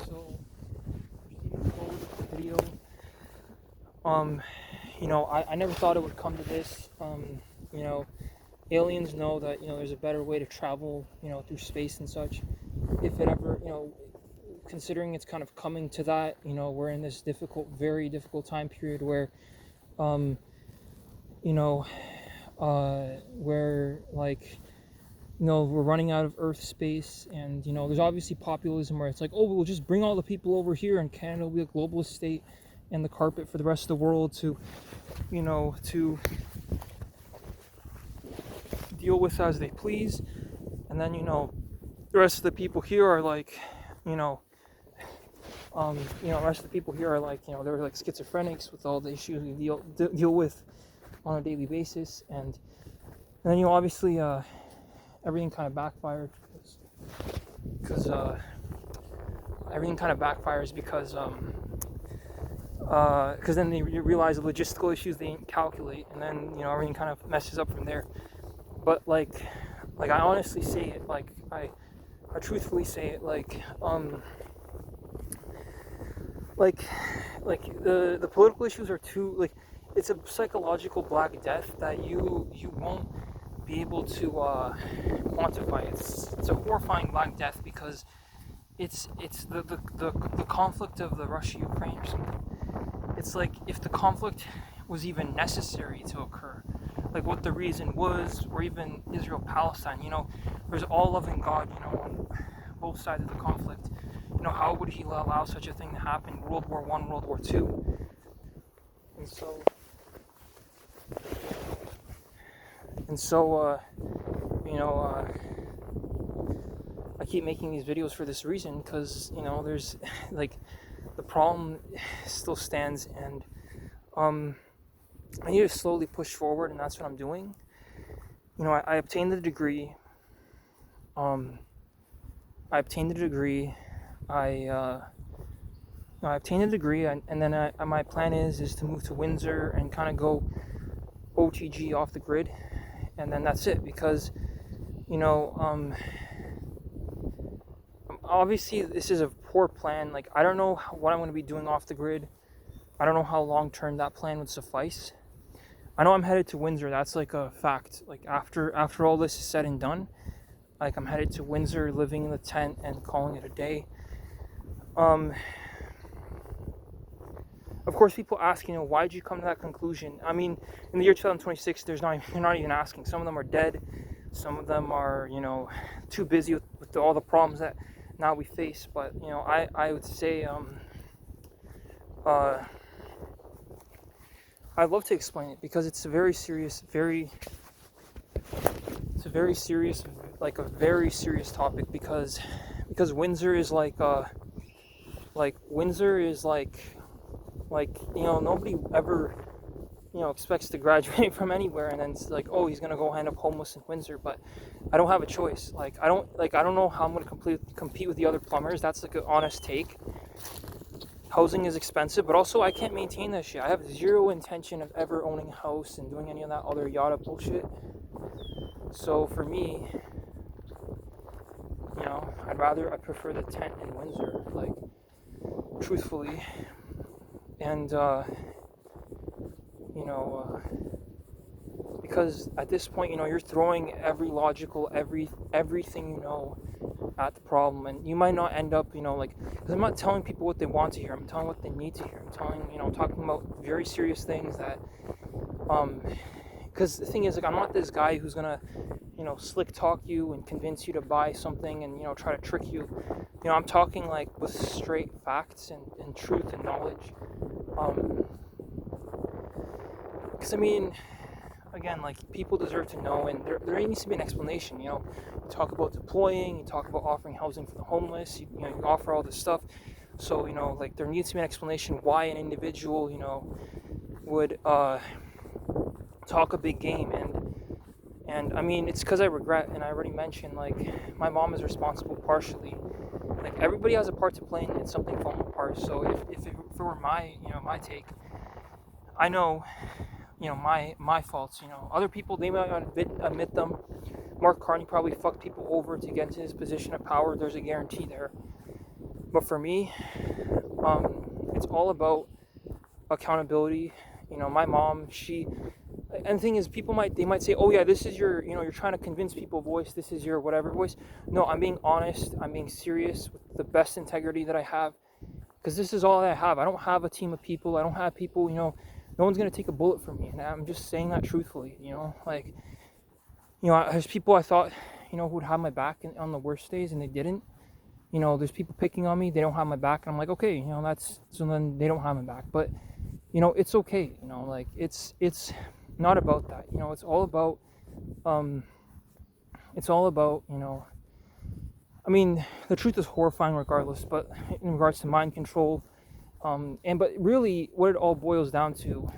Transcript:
So, proceeding forward with the video, um, I never thought it would come to this. You know, aliens know that, there's a better way to travel, through space and such. If it ever, considering it's kind of coming to that, we're in this difficult, very difficult time period where, um, you know, where like, we're running out of Earth space, and there's obviously populism where it's like, oh, we'll just bring all the people over here, and Canada will be a globalist state, and the carpet for the rest of the world to deal with as they please. And then the rest of the people here are like, you know, the rest of the people here are like, they're like schizophrenics with all the issues we deal with on a daily basis, and then obviously everything kind of backfired because everything kind of backfires because then they realize the logistical issues they didn't calculate, and then everything kind of messes up from there. But like I honestly say it, like I truthfully say it, like the political issues are too, like, it's a psychological black death that you won't be able to quantify. It's a horrifying black death because it's the conflict of the Russia-Ukraine or something. It's like if the conflict was even necessary to occur, like what the reason was, or even Israel-Palestine, there's all loving God, on both sides of the conflict. How would he allow such a thing to happen? World War One, World War Two, and so and so you know I keep making these videos for this reason, because there's like the problem still stands, and I need to slowly push forward, and that's what I'm doing. I obtained the degree. um I obtained the degree. I I obtained a degree, and then my plan is to move to Windsor and kind of go OTG off the grid, and then that's it. Because you know, um, obviously this is a poor plan. Like, I don't know what I'm going to be doing off the grid. I don't know how long term that plan would suffice. I know I'm headed to Windsor. That's like a fact. Like, after all this is said and done, like, I'm headed to Windsor, living in the tent and calling it a day. Um, Of course, people ask, why did you come to that conclusion? I mean, in the year 2026, they're not even asking. Some of them are dead. Some of them are, too busy with all the problems that now we face. But, I would say, uh, I'd love to explain it, because it's a very serious, like a very serious topic, because Windsor is Windsor is nobody ever expects to graduate from anywhere, and then it's like, oh, he's gonna go end up homeless in Windsor. But I don't have a choice. I don't know how I'm gonna compete with the other plumbers. That's like an honest take. Housing is expensive, but also I can't maintain that shit. I have zero intention of ever owning a house and doing any of that other yada bullshit. So for me, I prefer the tent in Windsor, like, truthfully. And you know because at this point, you're throwing everything at the problem, and you might not end up, because I'm not telling people what they want to hear. I'm telling what they need to hear. I'm talking about very serious things that, because the thing is, like, I'm not this guy who's gonna, slick talk you and convince you to buy something, and try to trick you. I'm talking like with straight facts and truth and knowledge. Because I mean, again, like, people deserve to know, and there needs to be an explanation. You talk about deploying, you talk about offering housing for the homeless, you offer all this stuff. So like, there needs to be an explanation why an individual would talk a big game. And I mean, it's because I regret, and I already mentioned, like, my mom is responsible partially. Like, everybody has a part to play in something falling apart. So if it were my take, I know, my faults. Other people, they might not admit them. Mark Carney probably fucked people over to get into his position of power. There's a guarantee there. But for me, it's all about accountability. My mom, and the thing is, they might say, oh yeah, this is your, you're trying to convince people voice, this is your whatever voice. No, I'm being honest, I'm being serious with the best integrity that I have, because this is all I have. I don't have a team of people. I don't have people, no one's going to take a bullet for me, and I'm just saying that truthfully. There's people I thought, who would have my back on the worst days, and they didn't. There's people picking on me, they don't have my back, and I'm like, okay, so then they don't have my back. But it's okay. It's not about that. It's all about I mean, the truth is horrifying regardless, but in regards to mind control, but really what it all boils down to